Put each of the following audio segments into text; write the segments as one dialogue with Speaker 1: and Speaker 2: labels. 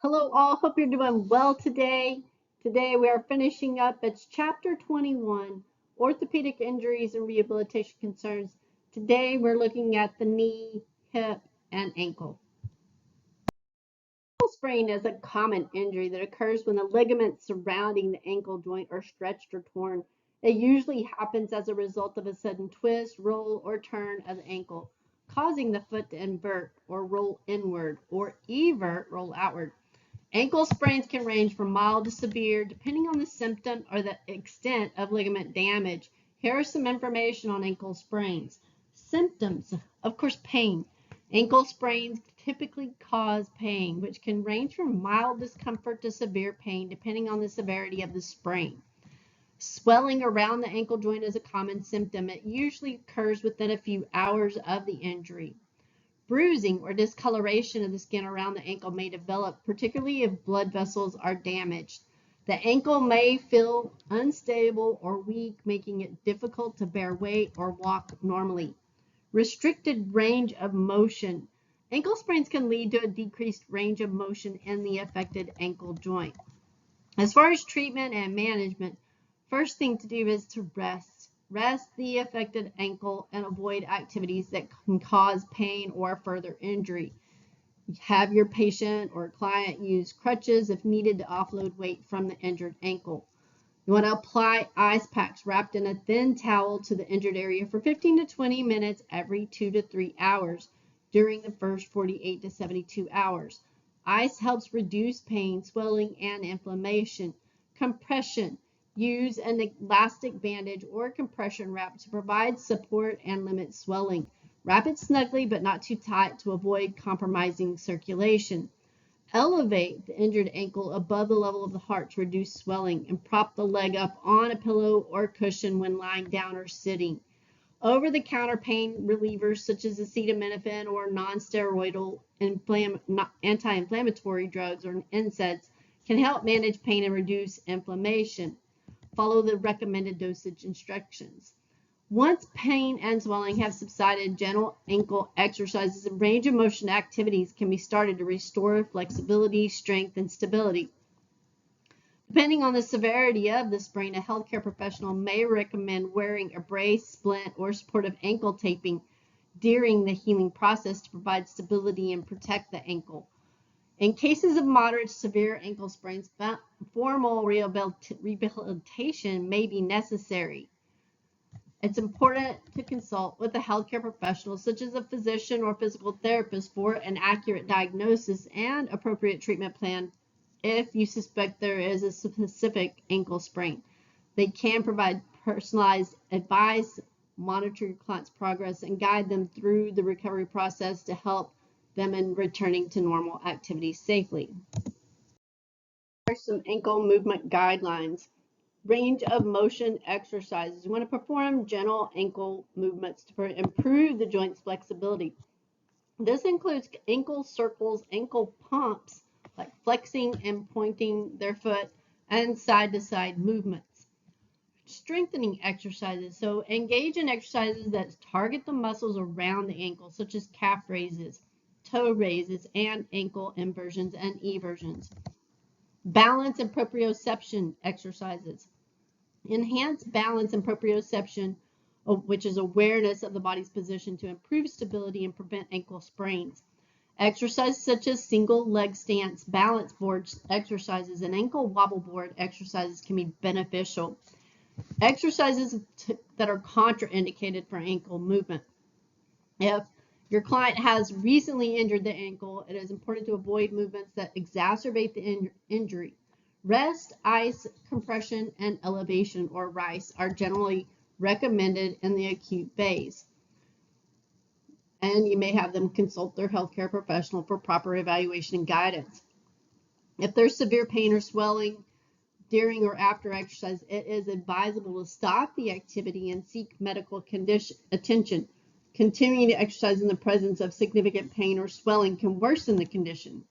Speaker 1: Hello all, hope you're doing well today. Today we are finishing up, it's chapter 21, Orthopedic Injuries and Rehabilitation Concerns. Today we're looking at the knee, hip, and ankle. Ankle sprain is a common injury that occurs when the ligaments surrounding the ankle joint are stretched or torn. It usually happens as a result of a sudden twist, roll, or turn of the ankle, causing the foot to invert or roll inward or evert, roll outward. Ankle sprains can range from mild to severe depending on the symptom or the extent of ligament damage. Here is some information on ankle sprains. Symptoms, of course, pain. Ankle sprains typically cause pain, which can range from mild discomfort to severe pain depending on the severity of the sprain. Swelling around the ankle joint is a common symptom. It usually occurs within a few hours of the injury. Bruising or discoloration of the skin around the ankle may develop, particularly if blood vessels are damaged. The ankle may feel unstable or weak, making it difficult to bear weight or walk normally. Restricted range of motion. Ankle sprains can lead to a decreased range of motion in the affected ankle joint. As far as treatment and management, first thing to do is to rest. Rest the affected ankle and avoid activities that can cause pain or further injury. Have your patient or client use crutches if needed to offload weight from the injured ankle. You want to apply ice packs wrapped in a thin towel to the injured area for 15 to 20 minutes every 2 to 3 hours during the first 48 to 72 hours. Ice helps reduce pain, swelling, and inflammation. Compression. Use an elastic bandage or compression wrap to provide support and limit swelling. Wrap it snugly but not too tight to avoid compromising circulation. Elevate the injured ankle above the level of the heart to reduce swelling, and prop the leg up on a pillow or cushion when lying down or sitting. Over-the-counter pain relievers such as acetaminophen or non-steroidal anti-inflammatory drugs or NSAIDs can help manage pain and reduce inflammation. Follow the recommended dosage instructions. Once pain and swelling have subsided, gentle ankle exercises and range of motion activities can be started to restore flexibility, strength, and stability. Depending on the severity of the sprain, a healthcare professional may recommend wearing a brace, splint, or supportive ankle taping during the healing process to provide stability and protect the ankle. In cases of moderate to severe ankle sprains, formal rehabilitation may be necessary. It's important to consult with a healthcare professional, such as a physician or physical therapist, for an accurate diagnosis and appropriate treatment plan if you suspect there is a specific ankle sprain. They can provide personalized advice, monitor your client's progress, and guide them through the recovery process to help them in returning to normal activities safely. Here are some ankle movement guidelines. Range of motion exercises. You want to perform gentle ankle movements to improve the joint's flexibility. This includes ankle circles, ankle pumps, like flexing and pointing their foot, and side-to-side movements. Strengthening exercises. So engage in exercises that target the muscles around the ankle, such as calf raises, toe raises, and ankle inversions and eversions. Balance and proprioception exercises. Enhance balance and proprioception, which is awareness of the body's position, to improve stability and prevent ankle sprains. Exercises such as single leg stance, balance board exercises, and ankle wobble board exercises can be beneficial. Exercises that are contraindicated for ankle movement. If your client has recently injured the ankle, it is important to avoid movements that exacerbate the injury. Rest, ice, compression, and elevation, or RICE, are generally recommended in the acute phase. And you may have them consult their healthcare professional for proper evaluation and guidance. If there's severe pain or swelling during or after exercise, it is advisable to stop the activity and seek medical attention. Continuing to exercise in the presence of significant pain or swelling can worsen the condition.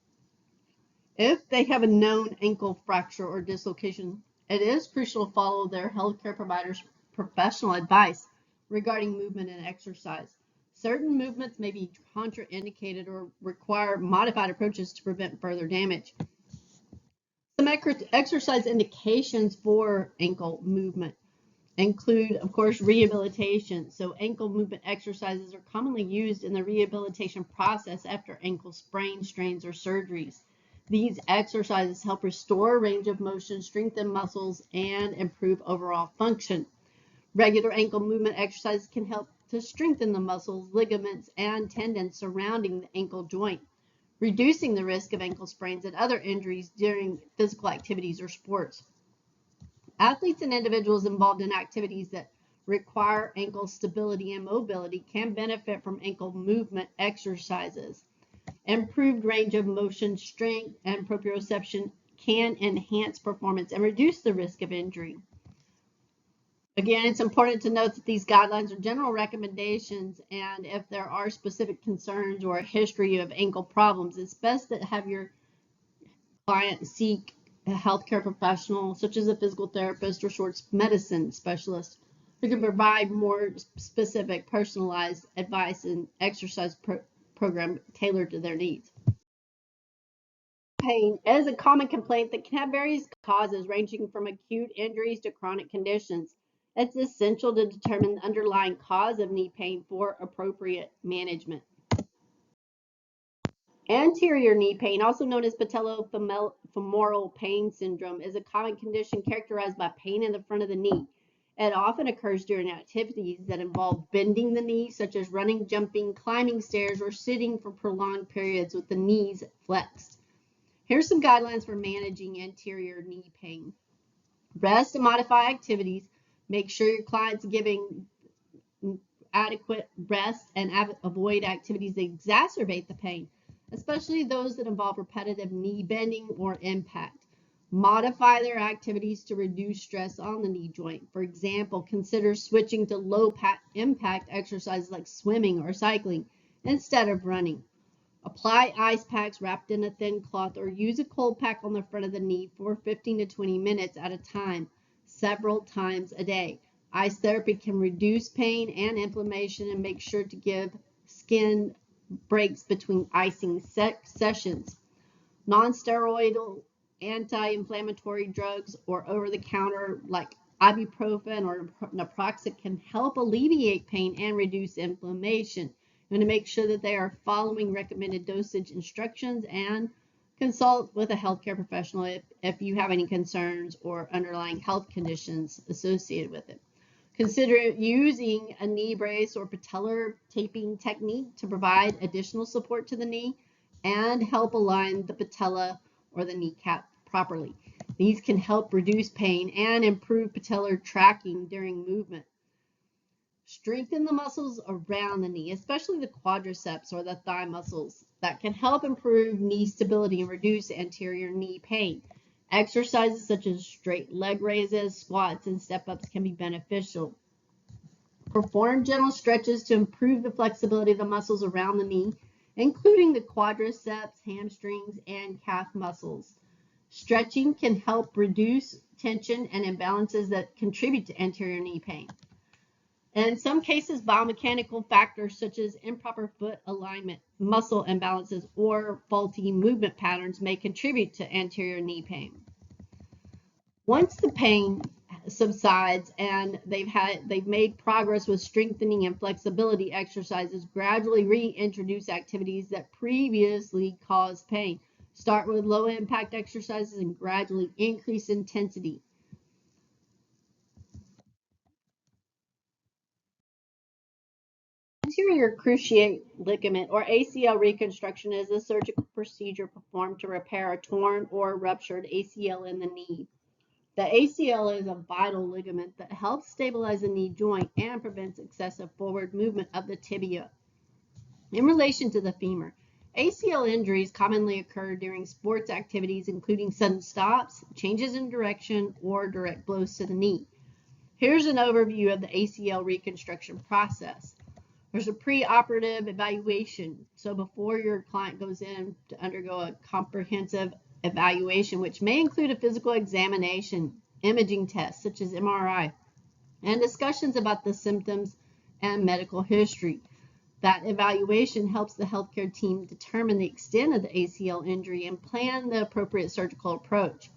Speaker 1: If they have a known ankle fracture or dislocation, it is crucial to follow their healthcare provider's professional advice regarding movement and exercise. Certain movements may be contraindicated or require modified approaches to prevent further damage. Some exercise indications for ankle movement include, of course, rehabilitation. So ankle movement exercises are commonly used in the rehabilitation process after ankle sprains, strains, or surgeries. These exercises help restore range of motion, strengthen muscles, and improve overall function. Regular ankle movement exercises can help to strengthen the muscles, ligaments, and tendons surrounding the ankle joint, reducing the risk of ankle sprains and other injuries during physical activities or sports. Athletes and individuals involved in activities that require ankle stability and mobility can benefit from ankle movement exercises. Improved range of motion, strength, and proprioception can enhance performance and reduce the risk of injury. Again, it's important to note that these guidelines are general recommendations, and if there are specific concerns or a history of ankle problems, it's best that have your client seek a healthcare professional, such as a physical therapist or sports medicine specialist, who can provide more specific, personalized advice and exercise program tailored to their needs. Pain is a common complaint that can have various causes, ranging from acute injuries to chronic conditions. It's essential to determine the underlying cause of knee pain for appropriate management. Anterior knee pain, also known as patellofemoral pain syndrome, is a common condition characterized by pain in the front of the knee. It often occurs during activities that involve bending the knee, such as running, jumping, climbing stairs, or sitting for prolonged periods with the knees flexed. Here's some guidelines for managing anterior knee pain. Rest and modify activities. Make sure your client's giving adequate rest and avoid activities that exacerbate the pain, especially those that involve repetitive knee bending or impact. Modify their activities to reduce stress on the knee joint. For example, consider switching to low impact exercises like swimming or cycling instead of running. Apply ice packs wrapped in a thin cloth, or use a cold pack on the front of the knee for 15 to 20 minutes at a time, several times a day. Ice therapy can reduce pain and inflammation, and make sure to give skin breaks between icing sessions. Non-steroidal anti-inflammatory drugs or over-the-counter like ibuprofen or naproxen can help alleviate pain and reduce inflammation. You want to make sure that they are following recommended dosage instructions, and consult with a healthcare professional if you have any concerns or underlying health conditions associated with it. Consider using a knee brace or patellar taping technique to provide additional support to the knee and help align the patella or the kneecap properly. These can help reduce pain and improve patellar tracking during movement. Strengthen the muscles around the knee, especially the quadriceps or the thigh muscles, that can help improve knee stability and reduce anterior knee pain. Exercises such as straight leg raises, squats, and step-ups can be beneficial. Perform gentle stretches to improve the flexibility of the muscles around the knee, including the quadriceps, hamstrings, and calf muscles. Stretching can help reduce tension and imbalances that contribute to anterior knee pain. In some cases, biomechanical factors such as improper foot alignment, muscle imbalances, or faulty movement patterns may contribute to anterior knee pain. Once the pain subsides and they've made progress with strengthening and flexibility exercises, gradually reintroduce activities that previously caused pain. Start with low impact exercises and gradually increase intensity. Anterior cruciate ligament or ACL reconstruction is a surgical procedure performed to repair a torn or ruptured ACL in the knee. The ACL is a vital ligament that helps stabilize the knee joint and prevents excessive forward movement of the tibia. In relation to the femur, ACL injuries commonly occur during sports activities, including sudden stops, changes in direction, or direct blows to the knee. Here's an overview of the ACL reconstruction process. There's a preoperative evaluation. So before your client goes in to undergo a comprehensive evaluation, which may include a physical examination, imaging tests such as MRI, and discussions about the symptoms and medical history. That evaluation helps the healthcare team determine the extent of the ACL injury and plan the appropriate surgical approach.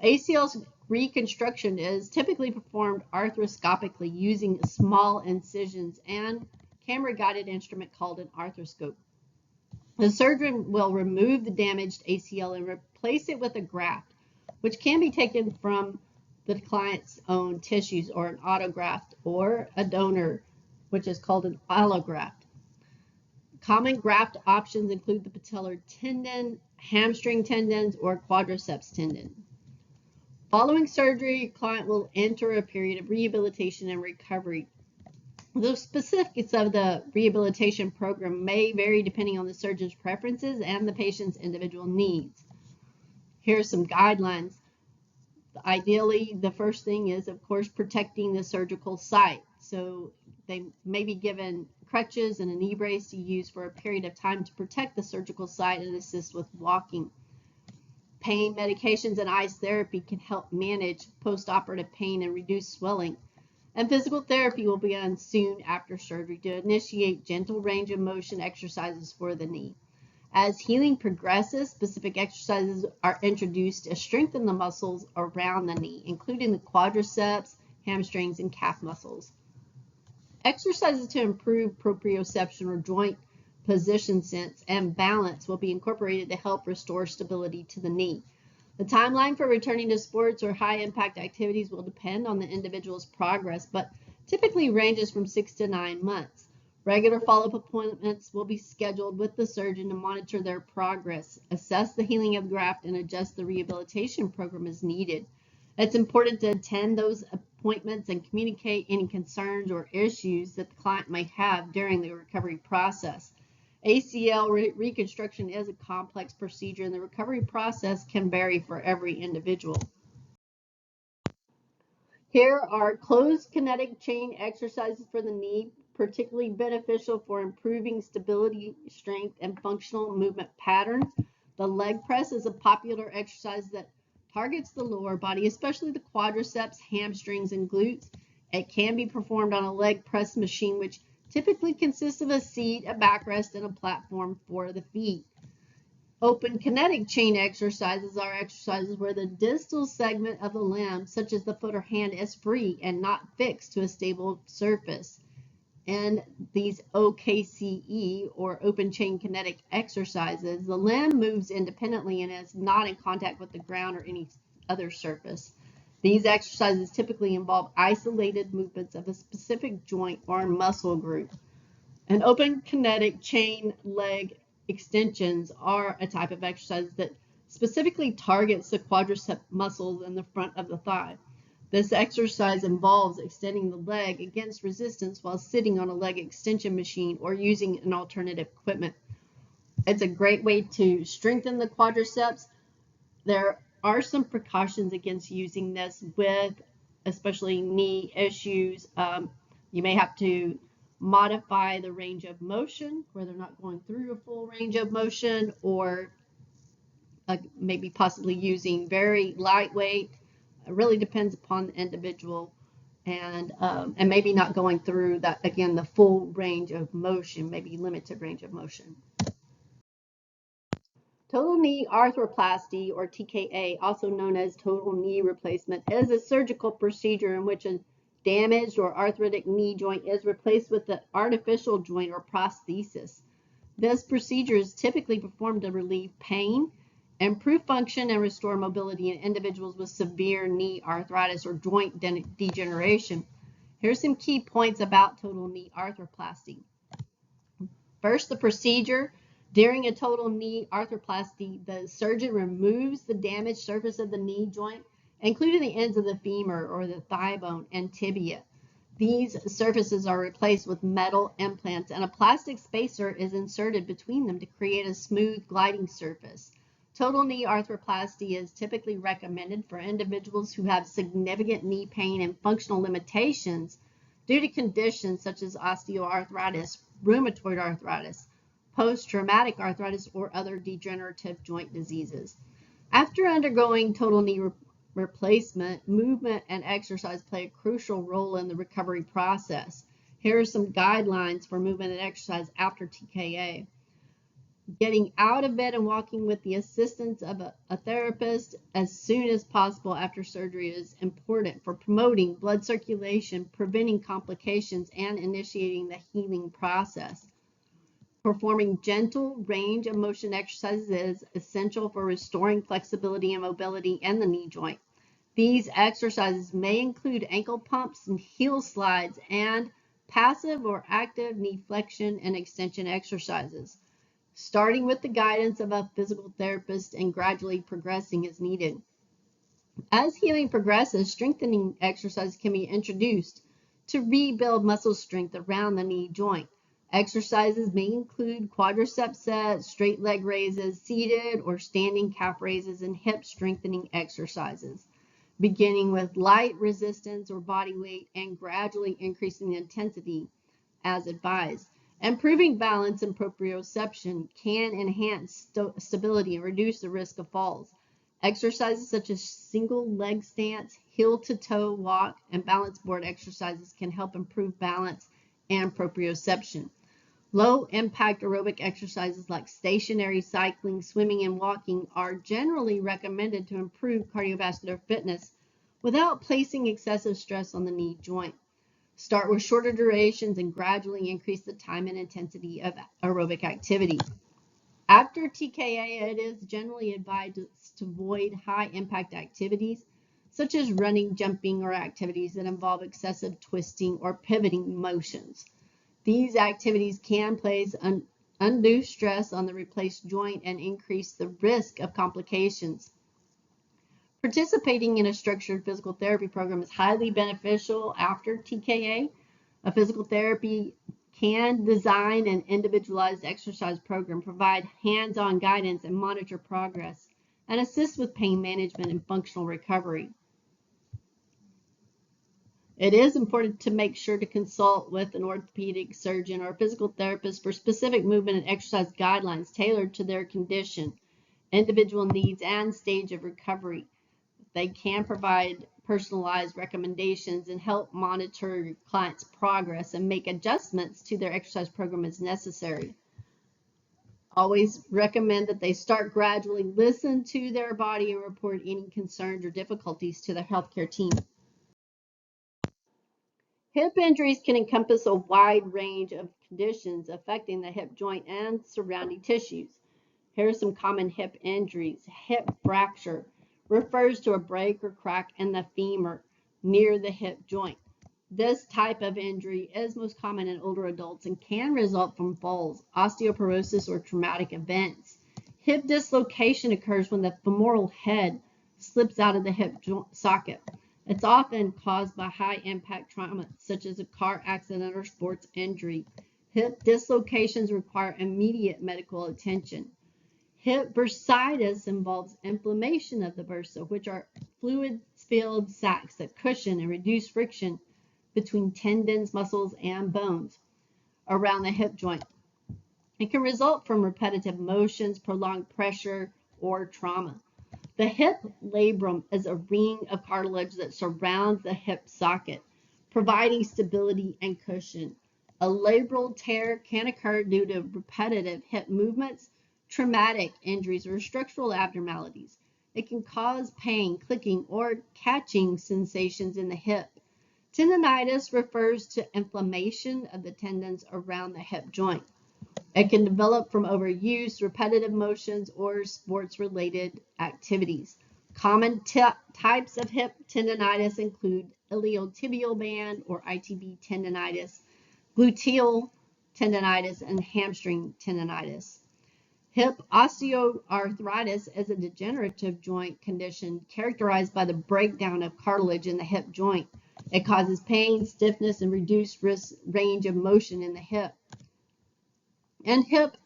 Speaker 1: ACL reconstruction is typically performed arthroscopically using small incisions and camera-guided instrument called an arthroscope. The surgeon will remove the damaged ACL and replace it with a graft, which can be taken from the client's own tissues, or an autograft, or a donor, which is called an allograft. Common graft options include the patellar tendon, hamstring tendons, or quadriceps tendon. Following surgery, the client will enter a period of rehabilitation and recovery. The specifics of the rehabilitation program may vary depending on the surgeon's preferences and the patient's individual needs. Here are some guidelines. Ideally, the first thing is, of course, protecting the surgical site. So they may be given crutches and a knee brace to use for a period of time to protect the surgical site and assist with walking. Pain medications and ice therapy can help manage postoperative pain and reduce swelling. And physical therapy will begin soon after surgery to initiate gentle range of motion exercises for the knee. As healing progresses, specific exercises are introduced to strengthen the muscles around the knee, including the quadriceps, hamstrings, and calf muscles. Exercises to improve proprioception, or joint position sense, and balance will be incorporated to help restore stability to the knee. The timeline for returning to sports or high-impact activities will depend on the individual's progress, but typically ranges from 6 to 9 months. Regular follow-up appointments will be scheduled with the surgeon to monitor their progress, assess the healing of the graft, and adjust the rehabilitation program as needed. It's important to attend those appointments and communicate any concerns or issues that the client may have during the recovery process. ACL reconstruction is a complex procedure, and the recovery process can vary for every individual. Here are closed kinetic chain exercises for the knee, particularly beneficial for improving stability, strength, and functional movement patterns. The leg press is a popular exercise that targets the lower body, especially the quadriceps, hamstrings, and glutes. It can be performed on a leg press machine, which typically consists of a seat, a backrest, and a platform for the feet. Open kinetic chain exercises are exercises where the distal segment of the limb, such as the foot or hand, is free and not fixed to a stable surface. And these OKCE, or open chain kinetic exercises, the limb moves independently and is not in contact with the ground or any other surface. These exercises typically involve isolated movements of a specific joint or muscle group. And open kinetic chain leg extensions are a type of exercise that specifically targets the quadricep muscles in the front of the thigh. This exercise involves extending the leg against resistance while sitting on a leg extension machine or using an alternative equipment. It's a great way to strengthen the quadriceps. There are some precautions against using this with especially knee issues. You may have to modify the range of motion where they're not going through a full range of motion, or maybe possibly using very lightweight. It really depends upon the individual, and maybe not going through that, again, the full range of motion, maybe limited range of motion. Total knee arthroplasty, or TKA, also known as total knee replacement, is a surgical procedure in which a damaged or arthritic knee joint is replaced with an artificial joint or prosthesis. This procedure is typically performed to relieve pain, improve function, and restore mobility in individuals with severe knee arthritis or joint degeneration. Here's some key points about total knee arthroplasty. First, the procedure. During a total knee arthroplasty, the surgeon removes the damaged surface of the knee joint, including the ends of the femur or the thigh bone and tibia. These surfaces are replaced with metal implants, and a plastic spacer is inserted between them to create a smooth gliding surface. Total knee arthroplasty is typically recommended for individuals who have significant knee pain and functional limitations due to conditions such as osteoarthritis, rheumatoid arthritis, post-traumatic arthritis, or other degenerative joint diseases. After undergoing total knee replacement, movement and exercise play a crucial role in the recovery process. Here are some guidelines for movement and exercise after TKA. Getting out of bed and walking with the assistance of a therapist as soon as possible after surgery is important for promoting blood circulation, preventing complications, and initiating the healing process. Performing gentle range of motion exercises is essential for restoring flexibility and mobility in the knee joint. These exercises may include ankle pumps and heel slides and passive or active knee flexion and extension exercises, starting with the guidance of a physical therapist and gradually progressing as needed. As healing progresses, strengthening exercises can be introduced to rebuild muscle strength around the knee joint. Exercises may include quadricep sets, straight leg raises, seated or standing calf raises, and hip strengthening exercises, beginning with light resistance or body weight and gradually increasing the intensity as advised. Improving balance and proprioception can enhance stability and reduce the risk of falls. Exercises such as single leg stance, heel to toe walk, and balance board exercises can help improve balance and proprioception. Low impact aerobic exercises like stationary cycling, swimming, and walking are generally recommended to improve cardiovascular fitness without placing excessive stress on the knee joint. Start with shorter durations and gradually increase the time and intensity of aerobic activity. After TKA, it is generally advised to avoid high impact activities such as running, jumping, or activities that involve excessive twisting or pivoting motions. These activities can place undue stress on the replaced joint and increase the risk of complications. Participating in a structured physical therapy program is highly beneficial after TKA. A physical therapy can design an individualized exercise program, provide hands-on guidance and monitor progress, and assist with pain management and functional recovery. It is important to make sure to consult with an orthopedic surgeon or a physical therapist for specific movement and exercise guidelines tailored to their condition, individual needs, and stage of recovery. They can provide personalized recommendations and help monitor your client's progress and make adjustments to their exercise program as necessary. Always recommend that they start gradually, listen to their body, and report any concerns or difficulties to their healthcare team. Hip injuries can encompass a wide range of conditions affecting the hip joint and surrounding tissues. Here are some common hip injuries. Hip fracture refers to a break or crack in the femur near the hip joint. This type of injury is most common in older adults and can result from falls, osteoporosis, or traumatic events. Hip dislocation occurs when the femoral head slips out of the hip socket. It's often caused by high impact trauma, such as a car accident or sports injury. Hip dislocations require immediate medical attention. Hip bursitis involves inflammation of the bursa, which are fluid-filled sacs that cushion and reduce friction between tendons, muscles, and bones around the hip joint. It can result from repetitive motions, prolonged pressure, or trauma. The hip labrum is a ring of cartilage that surrounds the hip socket, providing stability and cushion. A labral tear can occur due to repetitive hip movements, traumatic injuries, or structural abnormalities. It can cause pain, clicking, or catching sensations in the hip. Tendinitis refers to inflammation of the tendons around the hip joint. It can develop from overuse, repetitive motions, or sports-related activities. Common types of hip tendinitis include iliotibial band or ITB tendinitis, gluteal tendinitis, and hamstring tendinitis. Hip osteoarthritis is a degenerative joint condition characterized by the breakdown of cartilage in the hip joint. It causes pain, stiffness, and reduced range of motion in the hip. And hip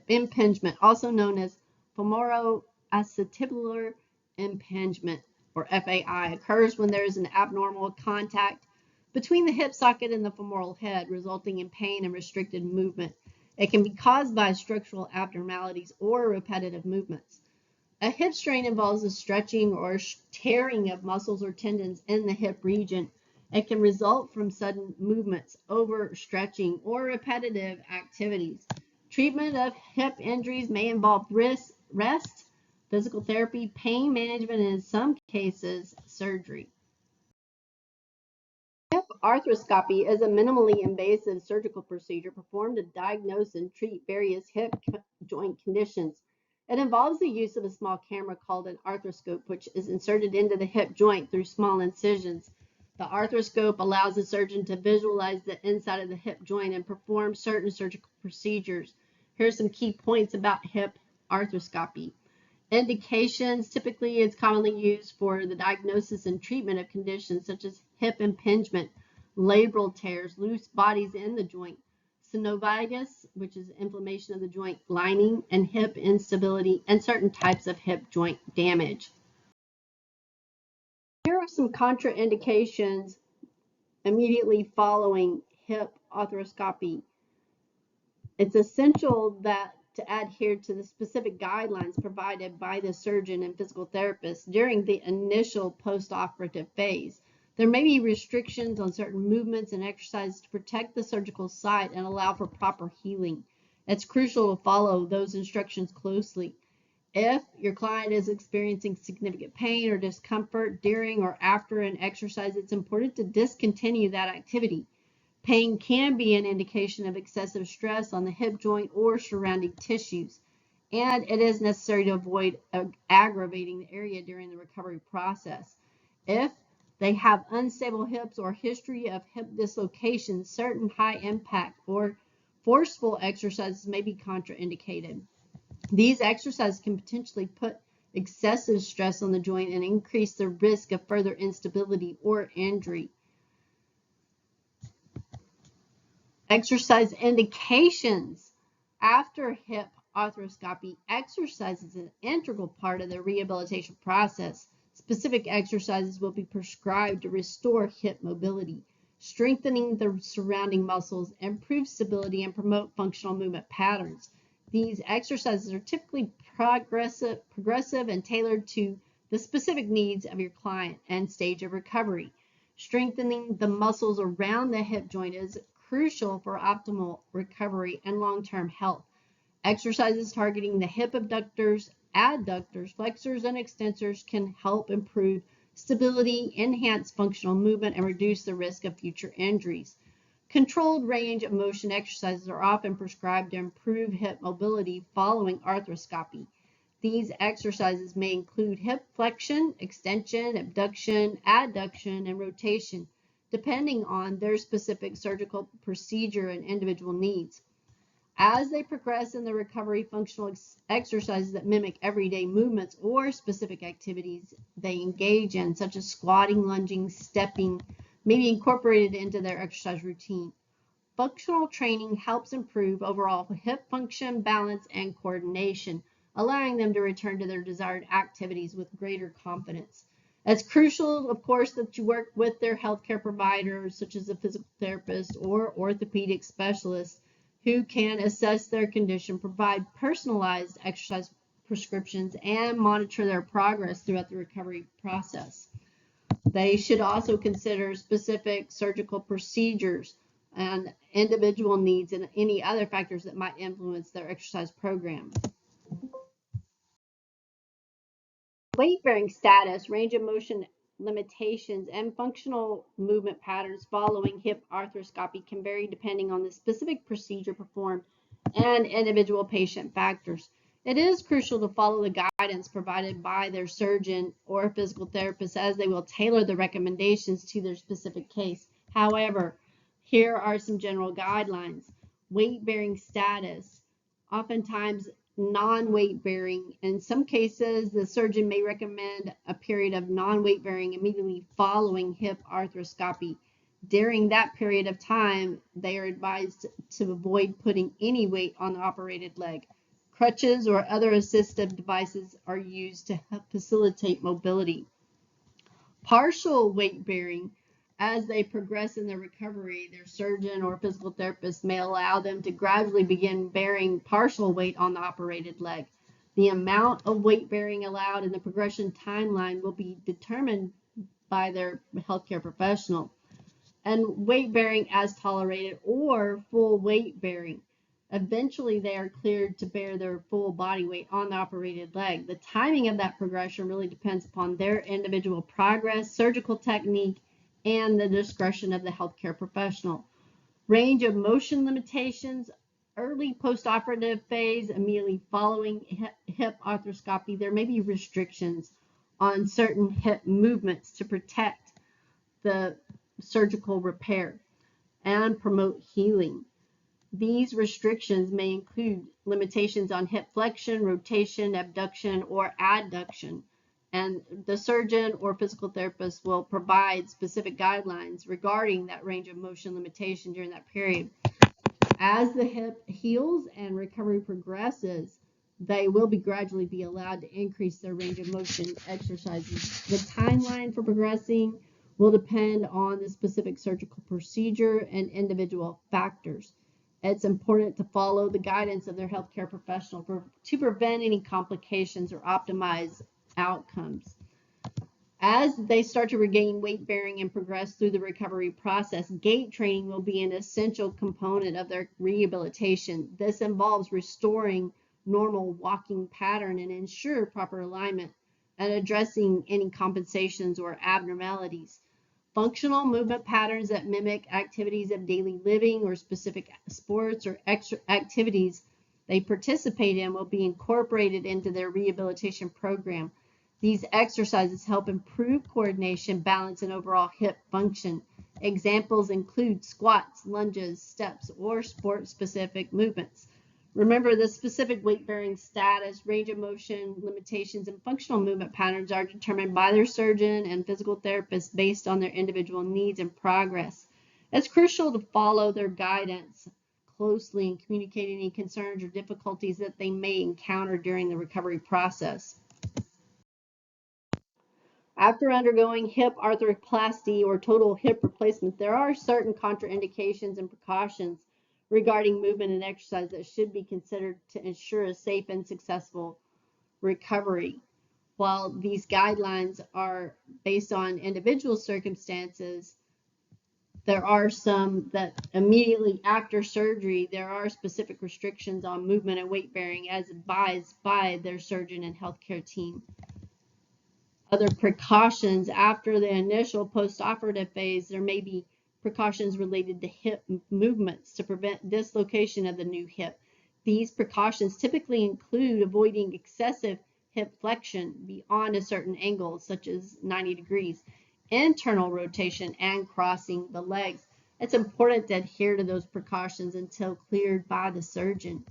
Speaker 1: impingement, also known as femoroacetabular impingement, or FAI, occurs when there is an abnormal contact between the hip socket and the femoral head, resulting in pain and restricted movement. It can be caused by structural abnormalities or repetitive movements. A hip strain involves the stretching or tearing of muscles or tendons in the hip region. It can result from sudden movements, overstretching, or repetitive activities. Treatment of hip injuries may involve rest, physical therapy, pain management, and in some cases, surgery. Hip arthroscopy is a minimally invasive surgical procedure performed to diagnose and treat various hip joint conditions. It involves the use of a small camera called an arthroscope, which is inserted into the hip joint through small incisions. The arthroscope allows the surgeon to visualize the inside of the hip joint and perform certain surgical procedures. Here are some key points about hip arthroscopy. Indications: typically it's commonly used for the diagnosis and treatment of conditions such as hip impingement, labral tears, loose bodies in the joint, synovitis, which is inflammation of the joint lining, and hip instability, and certain types of hip joint damage. Here are some contraindications immediately following hip arthroscopy. It's essential to adhere to the specific guidelines provided by the surgeon and physical therapist during the initial post-operative phase. There may be restrictions on certain movements and exercises to protect the surgical site and allow for proper healing. It's crucial to follow those instructions closely. If your client is experiencing significant pain or discomfort during or after an exercise, it's important to discontinue that activity. Pain can be an indication of excessive stress on the hip joint or surrounding tissues, and it is necessary to avoid aggravating the area during the recovery process. If they have unstable hips or history of hip dislocation, certain high impact or forceful exercises may be contraindicated. These exercises can potentially put excessive stress on the joint and increase the risk of further instability or injury. Exercise indications. After hip arthroscopy, exercise is an integral part of the rehabilitation process. Specific exercises will be prescribed to restore hip mobility, strengthening the surrounding muscles, improve stability, and promote functional movement patterns. These exercises are typically progressive and tailored to the specific needs of your client and stage of recovery. Strengthening the muscles around the hip joint is crucial for optimal recovery and long-term health. Exercises targeting the hip abductors, adductors, flexors, and extensors can help improve stability, enhance functional movement, and reduce the risk of future injuries. Controlled range of motion exercises are often prescribed to improve hip mobility following arthroscopy. These exercises may include hip flexion, extension, abduction, adduction, and rotation, depending on their specific surgical procedure and individual needs. As they progress in the recovery, functional exercises that mimic everyday movements or specific activities they engage in, such as squatting, lunging, stepping, may be incorporated into their exercise routine. Functional training helps improve overall hip function, balance, and coordination, allowing them to return to their desired activities with greater confidence. It's crucial, of course, that you work with their healthcare providers, such as a physical therapist or orthopedic specialist, who can assess their condition, provide personalized exercise prescriptions, and monitor their progress throughout the recovery process. They should also consider specific surgical procedures and individual needs and any other factors that might influence their exercise program. Weight-bearing status, range of motion limitations, and functional movement patterns following hip arthroscopy can vary depending on the specific procedure performed and individual patient factors. It is crucial to follow the guidance provided by their surgeon or physical therapist, as they will tailor the recommendations to their specific case. However, here are some general guidelines. Weight-bearing status. Oftentimes, non-weight bearing. In some cases, the surgeon may recommend a period of non-weight bearing immediately following hip arthroscopy. During that period of time, they are advised to avoid putting any weight on the operated leg. Crutches or other assistive devices are used to facilitate mobility. Partial weight bearing. As they progress in their recovery, their surgeon or physical therapist may allow them to gradually begin bearing partial weight on the operated leg. The amount of weight bearing allowed in the progression timeline will be determined by their healthcare professional. And weight bearing as tolerated or full weight bearing. Eventually, they are cleared to bear their full body weight on the operated leg. The timing of that progression really depends upon their individual progress, surgical technique, and the discretion of the healthcare professional. Range of motion limitations, early postoperative phase, immediately following hip arthroscopy, there may be restrictions on certain hip movements to protect the surgical repair and promote healing. These restrictions may include limitations on hip flexion, rotation, abduction, or adduction, and the surgeon or physical therapist will provide specific guidelines regarding that range of motion limitation during that period. As the hip heals and recovery progresses, they will gradually be allowed to increase their range of motion exercises. The timeline for progressing will depend on the specific surgical procedure and individual factors. It's important to follow the guidance of their healthcare professional to prevent any complications or optimize outcomes. As they start to regain weight bearing and progress through the recovery process, gait training will be an essential component of their rehabilitation. This involves restoring normal walking pattern and ensure proper alignment and addressing any compensations or abnormalities. Functional movement patterns that mimic activities of daily living or specific sports or extra activities they participate in will be incorporated into their rehabilitation program. These exercises help improve coordination, balance, and overall hip function. Examples include squats, lunges, steps, or sport-specific movements. Remember, the specific weight-bearing status, range of motion, limitations, and functional movement patterns are determined by their surgeon and physical therapist based on their individual needs and progress. It's crucial to follow their guidance closely and communicate any concerns or difficulties that they may encounter during the recovery process. After undergoing hip arthroplasty or total hip replacement, there are certain contraindications and precautions regarding movement and exercise that should be considered to ensure a safe and successful recovery. While these guidelines are based on individual circumstances, there are some that immediately after surgery, there are specific restrictions on movement and weight bearing as advised by their surgeon and healthcare team. Other precautions after the initial postoperative phase, there may be precautions related to hip movements to prevent dislocation of the new hip. These precautions typically include avoiding excessive hip flexion beyond a certain angle, such as 90 degrees, internal rotation, and crossing the legs. It's important to adhere to those precautions until cleared by the surgeon.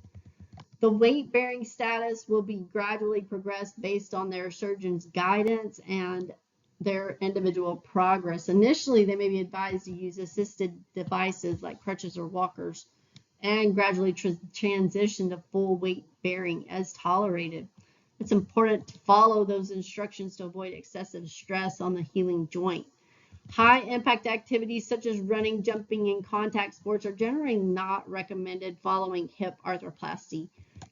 Speaker 1: The weight-bearing status will be gradually progressed based on their surgeon's guidance and their individual progress. Initially, they may be advised to use assisted devices like crutches or walkers and gradually transition to full weight bearing as tolerated. It's important to follow those instructions to avoid excessive stress on the healing joint. High impact activities such as running, jumping, and contact sports are generally not recommended following hip arthroplasty.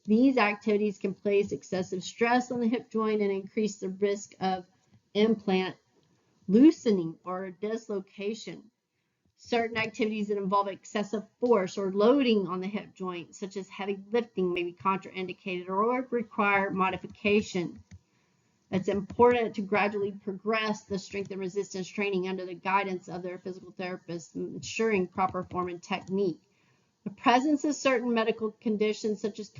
Speaker 1: These activities can place excessive stress on the hip joint and increase the risk of implant loosening or dislocation. Certain activities that involve excessive force or loading on the hip joint, such as heavy lifting, may be contraindicated or require modification. It's important to gradually progress the strength and resistance training under the guidance of their physical therapist, ensuring proper form and technique. The presence of certain medical conditions such as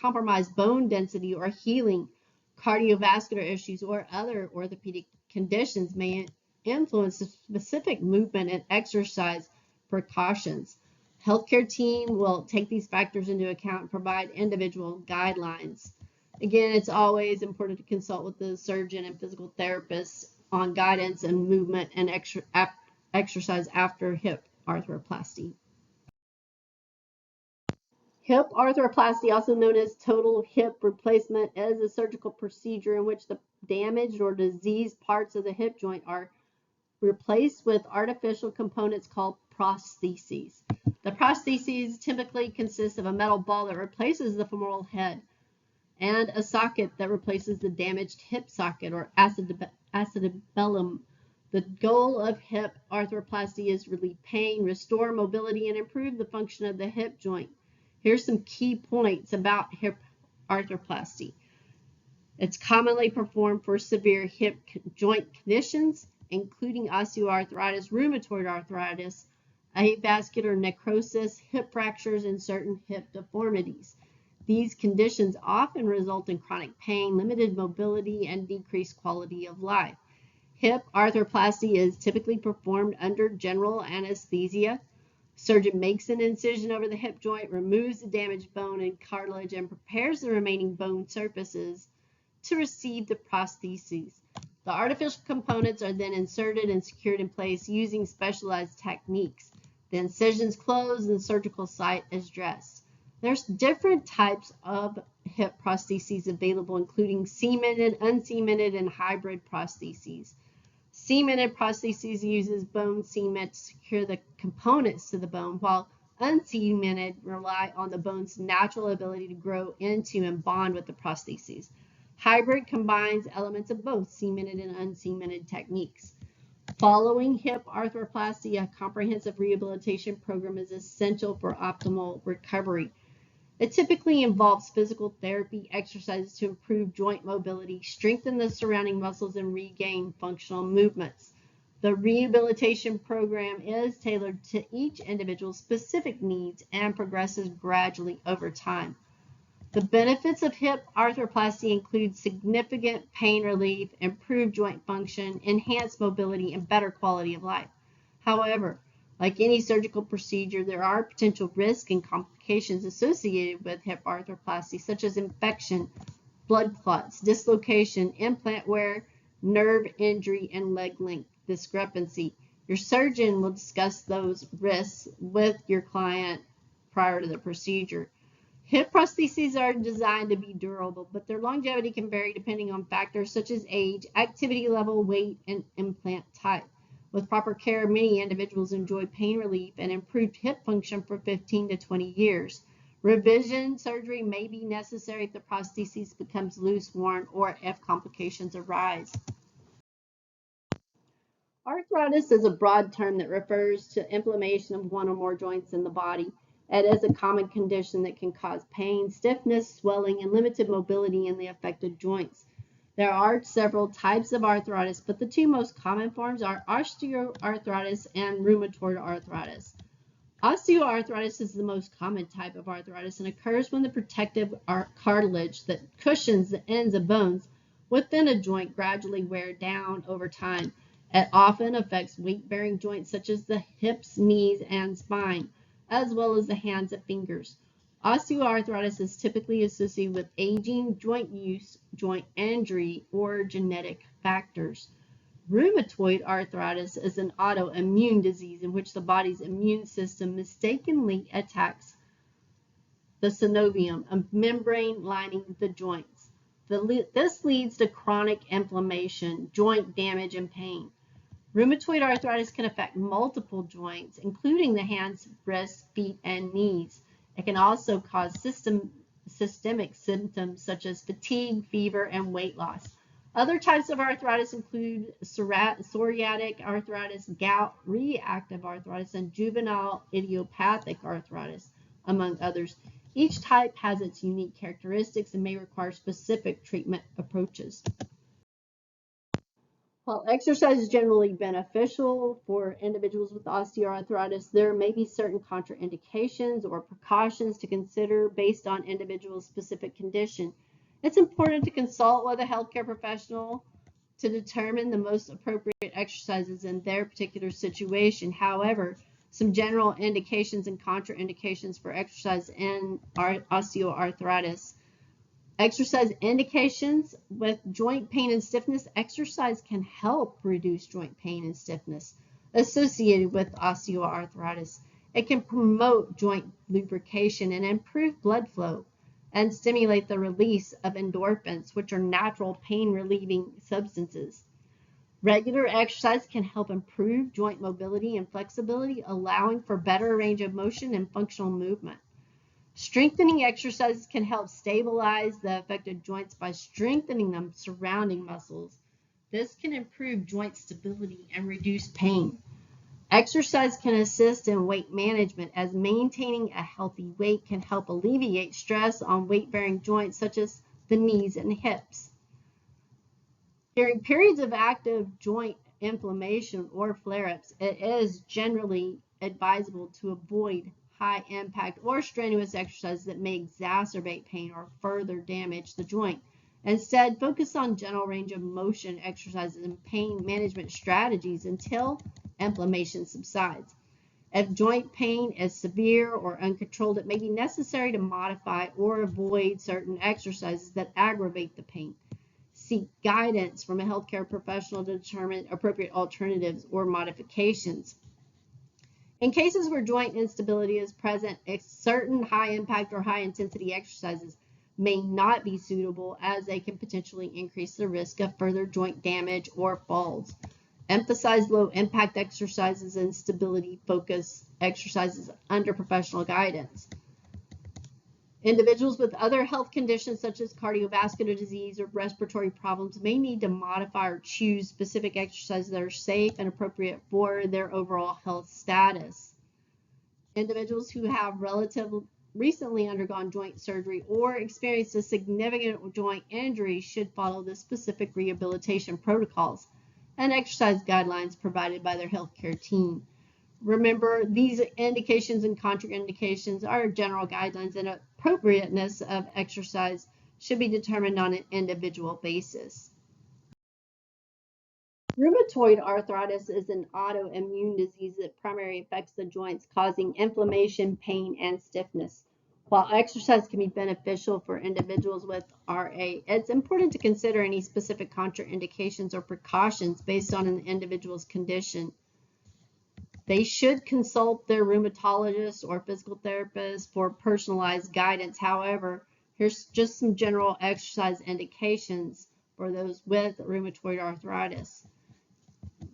Speaker 1: compromised bone density or healing, cardiovascular issues, or other orthopedic conditions may influence the specific movement and exercise precautions. Healthcare team will take these factors into account and provide individual guidelines. Again, it's always important to consult with the surgeon and physical therapist on guidance and movement and exercise after hip arthroplasty. Hip arthroplasty, also known as total hip replacement, is a surgical procedure in which the damaged or diseased parts of the hip joint are replaced with artificial components called prostheses. The prostheses typically consist of a metal ball that replaces the femoral head and a socket that replaces the damaged hip socket or acetabellum. The goal of hip arthroplasty is to relieve pain, restore mobility, and improve the function of the hip joint. Here's some key points about hip arthroplasty. It's commonly performed for severe hip joint conditions, including osteoarthritis, rheumatoid arthritis, avascular necrosis, hip fractures, and certain hip deformities. These conditions often result in chronic pain, limited mobility, and decreased quality of life. Hip arthroplasty is typically performed under general anesthesia. Surgeon makes an incision over the hip joint, removes the damaged bone and cartilage, and prepares the remaining bone surfaces to receive the prostheses. The artificial components are then inserted and secured in place using specialized techniques. The incision's closed and the surgical site is dressed. There's different types of hip prostheses available, including cemented, uncemented, and hybrid prostheses. Cemented prostheses uses bone cement to secure the components to the bone, while uncemented rely on the bone's natural ability to grow into and bond with the prostheses. Hybrid combines elements of both cemented and uncemented techniques. Following hip arthroplasty, a comprehensive rehabilitation program is essential for optimal recovery. It typically involves physical therapy, exercises to improve joint mobility, strengthen the surrounding muscles, and regain functional movements. The rehabilitation program is tailored to each individual's specific needs and progresses gradually over time. The benefits of hip arthroplasty include significant pain relief, improved joint function, enhanced mobility, and better quality of life. However, like any surgical procedure, there are potential risks and complications associated with hip arthroplasty, such as infection, blood clots, dislocation, implant wear, nerve injury, and leg length discrepancy. Your surgeon will discuss those risks with your client prior to the procedure. Hip prostheses are designed to be durable, but their longevity can vary depending on factors such as age, activity level, weight, and implant type. With proper care, many individuals enjoy pain relief and improved hip function for 15 to 20 years. Revision surgery may be necessary if the prosthesis becomes loose, worn, or if complications arise. Arthritis is a broad term that refers to inflammation of one or more joints in the body. It is a common condition that can cause pain, stiffness, swelling, and limited mobility in the affected joints. There are several types of arthritis, but the two most common forms are osteoarthritis and rheumatoid arthritis. Osteoarthritis is the most common type of arthritis and occurs when the protective cartilage that cushions the ends of bones within a joint gradually wear down over time. It often affects weight-bearing joints such as the hips, knees, and spine, as well as the hands and fingers. Osteoarthritis is typically associated with aging, joint use, joint injury, or genetic factors. Rheumatoid arthritis is an autoimmune disease in which the body's immune system mistakenly attacks the synovium, a membrane lining the joints. This leads to chronic inflammation, joint damage, and pain. Rheumatoid arthritis can affect multiple joints, including the hands, wrists, feet, and knees. It can also cause systemic symptoms such as fatigue, fever, and weight loss. Other types of arthritis include psoriatic arthritis, gout, reactive arthritis, and juvenile idiopathic arthritis, among others. Each type has its unique characteristics and may require specific treatment approaches. While exercise is generally beneficial for individuals with osteoarthritis, there may be certain contraindications or precautions to consider based on individual's specific condition. It's important to consult with a healthcare professional to determine the most appropriate exercises in their particular situation. However, some general indications and contraindications for exercise in osteoarthritis. Exercise indications with joint pain and stiffness. Exercise can help reduce joint pain and stiffness associated with osteoarthritis. It can promote joint lubrication and improve blood flow and stimulate the release of endorphins, which are natural pain-relieving substances. Regular exercise can help improve joint mobility and flexibility, allowing for better range of motion and functional movement. Strengthening exercises can help stabilize the affected joints by strengthening the surrounding muscles. This can improve joint stability and reduce pain. Exercise can assist in weight management, as maintaining a healthy weight can help alleviate stress on weight-bearing joints such as the knees and hips. During periods of active joint inflammation or flare-ups, it is generally advisable to avoid high impact or strenuous exercises that may exacerbate pain or further damage the joint. Instead, focus on gentle range of motion exercises and pain management strategies until inflammation subsides. If joint pain is severe or uncontrolled, it may be necessary to modify or avoid certain exercises that aggravate the pain. Seek guidance from a healthcare professional to determine appropriate alternatives or modifications. In cases where joint instability is present, certain high impact or high intensity exercises may not be suitable, as they can potentially increase the risk of further joint damage or falls. Emphasize low impact exercises and stability focused exercises under professional guidance. Individuals with other health conditions such as cardiovascular disease or respiratory problems may need to modify or choose specific exercises that are safe and appropriate for their overall health status. Individuals who have recently undergone joint surgery or experienced a significant joint injury should follow the specific rehabilitation protocols and exercise guidelines provided by their healthcare team. Remember, these indications and contraindications are general guidelines, and appropriateness of exercise should be determined on an individual basis. Rheumatoid arthritis is an autoimmune disease that primarily affects the joints, causing inflammation, pain, and stiffness. While exercise can be beneficial for individuals with RA, it's important to consider any specific contraindications or precautions based on an individual's condition. They should consult their rheumatologist or physical therapist for personalized guidance. However, here's just some general exercise indications for those with rheumatoid arthritis.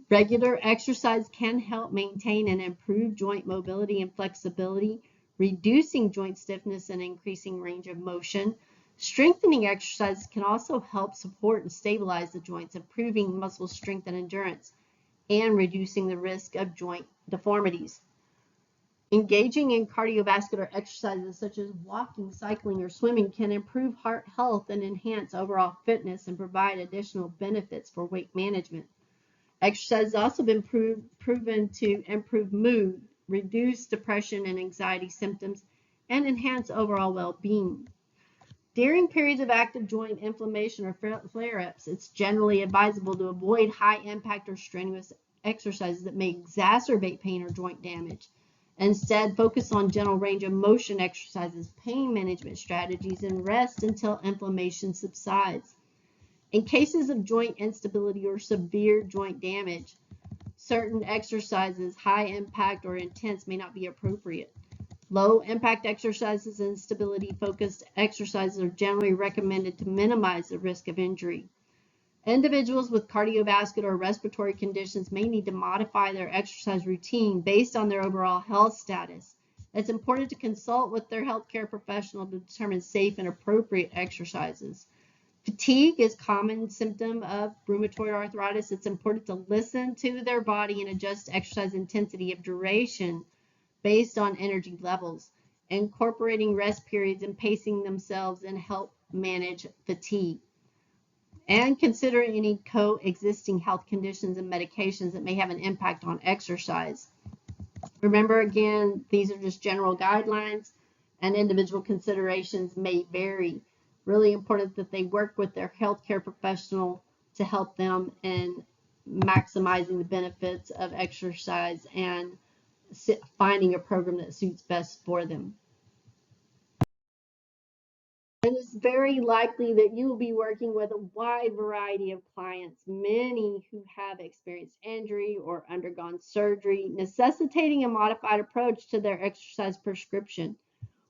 Speaker 1: Regular exercise can help maintain and improve joint mobility and flexibility, reducing joint stiffness and increasing range of motion. Strengthening exercises can also help support and stabilize the joints, improving muscle strength and endurance, and reducing the risk of joint deformities. Engaging in cardiovascular exercises such as walking, cycling, or swimming can improve heart health and enhance overall fitness and provide additional benefits for weight management. Exercise has also been proven to improve mood, reduce depression and anxiety symptoms, and enhance overall well-being. During periods of active joint inflammation or flare-ups, it's generally advisable to avoid high-impact or strenuous exercises that may exacerbate pain or joint damage. Instead, focus on gentle range of motion exercises, pain management strategies, and rest until inflammation subsides. In cases of joint instability or severe joint damage, certain exercises, high impact or intense, may not be appropriate. Low impact exercises and stability focused exercises are generally recommended to minimize the risk of injury. Individuals with cardiovascular or respiratory conditions may need to modify their exercise routine based on their overall health status. It's important to consult with their healthcare professional to determine safe and appropriate exercises. Fatigue is a common symptom of rheumatoid arthritis. It's important to listen to their body and adjust exercise intensity of duration based on energy levels. Incorporating rest periods and pacing themselves and help manage fatigue. And consider any coexisting health conditions and medications that may have an impact on exercise. Remember, again, these are just general guidelines, and individual considerations may vary. Really important that they work with their healthcare professional to help them in maximizing the benefits of exercise and finding a program that suits best for them. And it's very likely that you will be working with a wide variety of clients, many who have experienced injury or undergone surgery, necessitating a modified approach to their exercise prescription.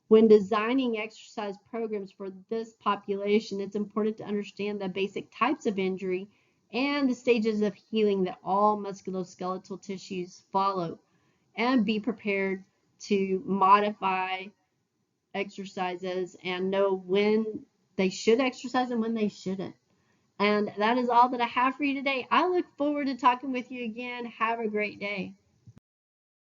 Speaker 1: When designing exercise programs for this population, it's important to understand the basic types of injury and the stages of healing that all musculoskeletal tissues follow, and be prepared to modify exercises and know when they should exercise and when they shouldn't. And that is all that I have for you today. I look forward to talking with you again. Have a great day.